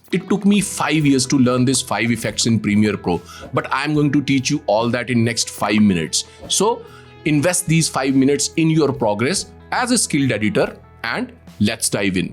It took me 5 years to learn these 5 effects in Premiere Pro, but I'm going to teach you all that in next 5 minutes. So invest these 5 minutes in your progress as a skilled editor and let's dive in.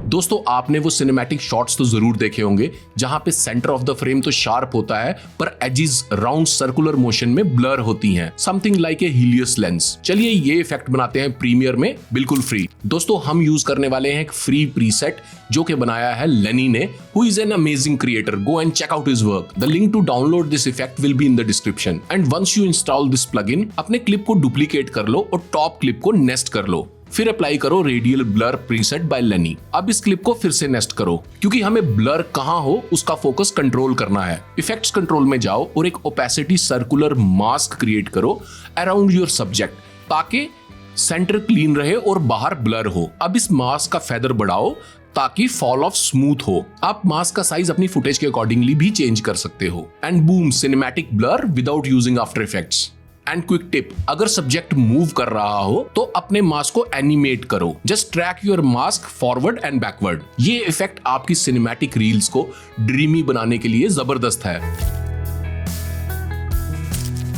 दोस्तों, आपने वो cinematic shots तो जरूर देखे होंगे जहां पे centre of the frame तो शार्प होता है पर एजेस राउंड सर्कुलर मोशन में ब्लर होती हैं, something like a Helios lens. चलिए ये इफेक्ट बनाते हैं प्रीमियर में बिल्कुल फ्री। दोस्तों, हम यूज करने वाले हैं एक फ्री प्रीसेट जो कि बनाया है लेनी ने, who is an amazing creator. Go and check out his work. The link to download this effect will be in the description and once you install this plugin, अपने clip को duplicate कर लो और top clip को nest कर लो। फिर apply करो radial blur preset bye लेनी। अब इस क्लिप को फिर से नेस्ट करो क्योंकि हमें ब्लर कहां हो उसका फोकस कंट्रोल करना है। इफेक्ट्स कंट्रोल में जाओ और एक ओपेसिटी सर्कुलर मास्क क्रिएट करो अराउंड योर सब्जेक्ट ताकि सेंटर क्लीन रहे और बाहर ब्लर हो। अब इस मास्क का फेदर बढ़ाओ ताकि फॉल ऑफ स्मूथ हो। आप मास्क का साइज अपनी फुटेज के अकॉर्डिंगली भी चेंज कर सकते हो। And boom, cinematic blur without using after effects. And quick tip, अगर सब्जेक्ट मूव कर रहा हो तो अपने मास्क को एनिमेट करो। Just track your mask forward and backward. ये इफेक्ट आपकी सिनेमैटिक रील्स को ड्रीमी बनाने के लिए जबरदस्त है।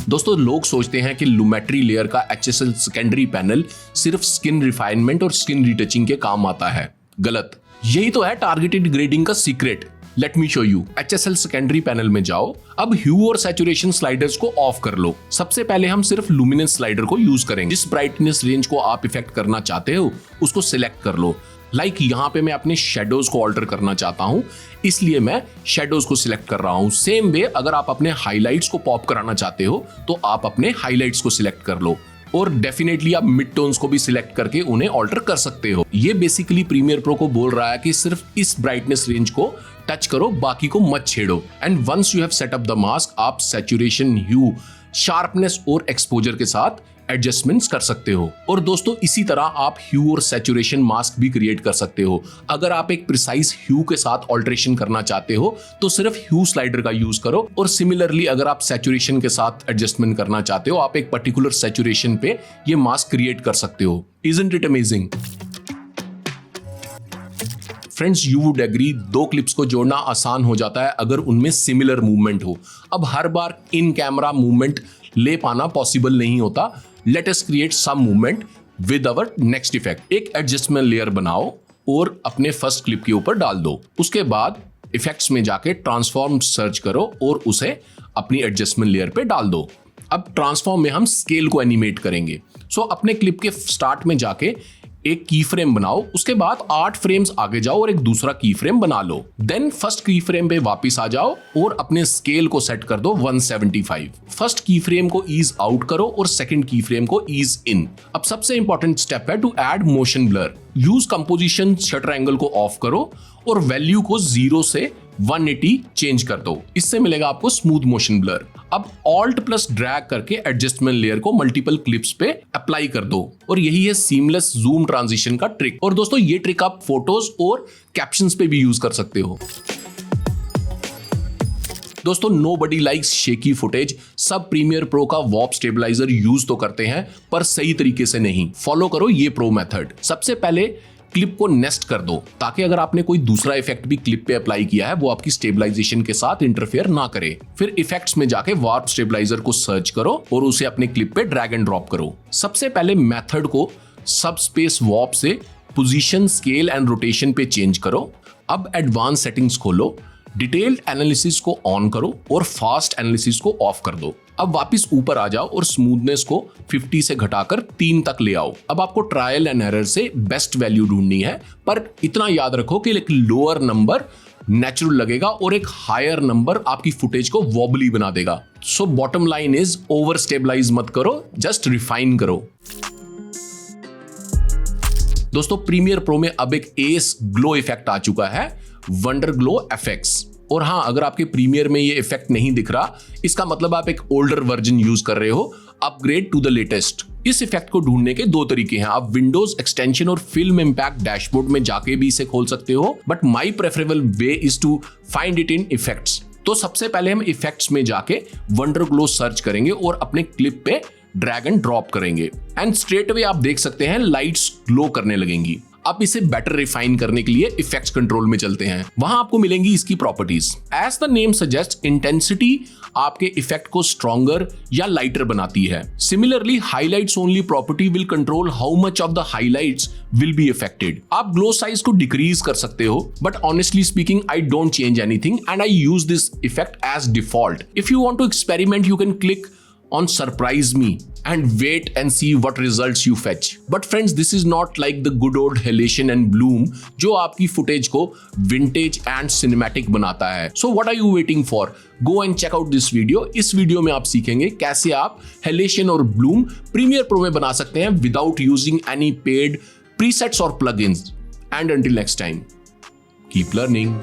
दोस्तों, लोग सोचते हैं कि लुमेट्री लेयर का HSL सेकेंडरी पैनल सिर्फ स्किन रिफाइनमेंट और स्किन रिटचिंग के काम आता है। गलत। यही तो है टारगेटेड ग्रेडिंग का secret. Let me show you. HSL secondary panel में जाओ। अब ह्यू और सैचुरेशन स्लाइडर्स को ऑफ कर लो। सबसे पहले हम सिर्फ लुमिनेंस स्लाइडर को यूज करेंगे। जिस ब्राइटनेस रेंज को आप इफेक्ट करना चाहते हो उसको सिलेक्ट कर लो। लाइक यहाँ पे मैं अपने शेडोज को ऑल्टर करना चाहता हूँ, इसलिए मैं शेडोज को सिलेक्ट कर रहा हूँ। सेम वे अगर आप अपने हाईलाइट्स को पॉप कराना चाहते हो तो आप अपने हाईलाइट्स को सिलेक्ट कर लो और डेफिनेटली आप मिड टोन्स को भी सिलेक्ट करके उन्हें ऑल्टर कर सकते हो। ये बेसिकली प्रीमियर प्रो को बोल रहा है कि सिर्फ इस ब्राइटनेस रेंज को टच करो, बाकी को मत छेड़ो। And once you have set up the mask, आप सैचुरेशन, ह्यू, शार्पनेस और एक्सपोजर के साथ एडजस्टमेंट्स कर सकते हो। और दोस्तों, इसी तरह आप ह्यू और सैचुरेशन मास्क भी क्रिएट कर सकते हो। अगर आप एक प्रिसाइज ह्यू के साथ ऑल्टरेशन करना चाहते हो तो सिर्फ ह्यू स्लाइडर का यूज करो और सिमिलरली अगर आप सैचुरेशन के साथ एडजस्टमेंट करना चाहते हो, आप एक पर्टिकुलर सैचुरेशन पे ये मास्क क्रिएट कर सकते हो। Isn't it amazing? Friends, you would agree, दो क्लिप्स को जोड़ना आसान हो जाता है अगर उनमें सिमिलर मूवमेंट हो। अब हर बार इन कैमरा मूवमेंट ले पाना पॉसिबल नहीं होता। Let us create some movement with our next effect. एक एडजस्टमेंट लेयर बनाओ और अपने फर्स्ट क्लिप के ऊपर डाल दो। उसके बाद इफेक्ट्स में जाके ट्रांसफॉर्म सर्च करो और उसे अपनी एडजस्टमेंट लेयर पे डाल दो। अब ट्रांसफॉर्म में हम स्केल को एनिमेट करेंगे। सो अपने क्लिप के स्टार्ट में जाके एक की फ्रेम बनाओ, उसके बाद 8 फ्रेम्स आगे जाओ और एक दूसरा की फ्रेम बना लो। देन फर्स्ट की फ्रेम पे वापस आ जाओ और अपने स्केल को सेट कर दो 175। फर्स्ट की फ्रेम को ईज आउट करो और सेकंड की फ्रेम को ईज इन। अब सबसे इंपॉर्टेंट स्टेप है to add motion blur. Use composition shutter angle को ऑफ करो और वैल्यू को 0 से 180 चेंज कर दो। इससे मिलेगा आपको स्मूथ मोशन ब्लर। अब ऑल्ट प्लस ड्रैग करके एडजस्टमेंट लेयर को मल्टीपल क्लिप्स पे अप्लाई कर दो और यही है सीमलेस जूम ट्रांजिशन का ट्रिक। और दोस्तों, ये ट्रिक आप फोटोज और कैप्शंस पे भी यूज कर सकते हो। दोस्तों, नोबडी लाइक्स शेकी फुटेज। सब प्रीमियर प्रो का वॉर्प स्टेबलाइजर यूज तो करते हैं पर सही तरीके से नहीं। फॉलो करो ये प्रो मेथड। सबसे पहले क्लिप को नेस्ट कर दो ताकि अगर आपने कोई दूसरा इफेक्ट भी क्लिप पे अप्लाई किया है वो आपकी स्टेबलाइजेशन के साथ इंटरफेयर ना करे। फिर इफेक्ट्स में जाके वार्प स्टेबलाइजर को सर्च करो और उसे अपने क्लिप पे ड्रैग एंड ड्रॉप करो। सबसे पहले मेथड को सब स्पेस वार्प से पोजीशन, स्केल एंड रोटेशन पे चेंज करो। अब एडवांस सेटिंग्स खोलो, डिटेल्ड एनालिसिस को ऑन करो और फास्ट एनालिसिस को ऑफ कर दो। अब वापस ऊपर आ जाओ और स्मूथनेस को 50 से घटाकर 3 तक ले आओ। अब आपको ट्रायल एंड एरर से बेस्ट वैल्यू ढूंढनी है, पर इतना याद रखो कि एक लोअर नंबर नेचुरल लगेगा और एक हायर नंबर आपकी फुटेज को वॉबली बना देगा। So bottom line is over stabilise मत करो, जस्ट रिफाइन करो। दोस्तों, प्रीमियर प्रो में अब एक एस ग्लो इफेक्ट आ चुका है, वंडर ग्लो एफएक्स। और हाँ, अगर आपके प्रीमियर में ये इफेक्ट नहीं दिख रहा, इसका मतलब आप एक ओल्डर वर्जन यूज कर रहे हो। Upgrade to the latest. इस इफेक्ट को ढूंढने के 2 तरीके हैं। आप विंडोज एक्सटेंशन और फिल्म इंपैक्ट डैशबोर्ड में जाके भी इसे खोल सकते हो, but my preferable way is to find it in effects. तो सबसे पहले हम इफेक्ट्स में जाके वंडर ग्लो सर्च करेंगे और अपने क्लिप पे ड्रैग एंड ड्रॉप करेंगे एंड स्ट्रेट अवे आप देख सकते हैं लाइट्स ग्लो करने लगेंगी। अब इसे बेटर रिफाइन करने के लिए इफेक्ट्स कंट्रोल में चलते हैं, वहां आपको मिलेंगी इसकी properties. As the name suggest, intensity आपके इफेक्ट को स्ट्रॉन्गर या लाइटर बनाती है। Similarly highlights only property will control how much of the highlights will be affected. आप ग्लो साइज को डिक्रीज कर सकते हो, but honestly speaking I don't change anything and I use this effect as default. If you want to experiment you can click on surprise me and wait and see what results you fetch. But friends, this is not like the good old halation and bloom जो आपकी footage को vintage and cinematic बनाता है। So what are you waiting for? Go and check out this video. इस video में आप सीखेंगे कैसे आप halation और bloom Premiere Pro में बना सकते हैं without using any paid presets or plugins. And until next time, keep learning.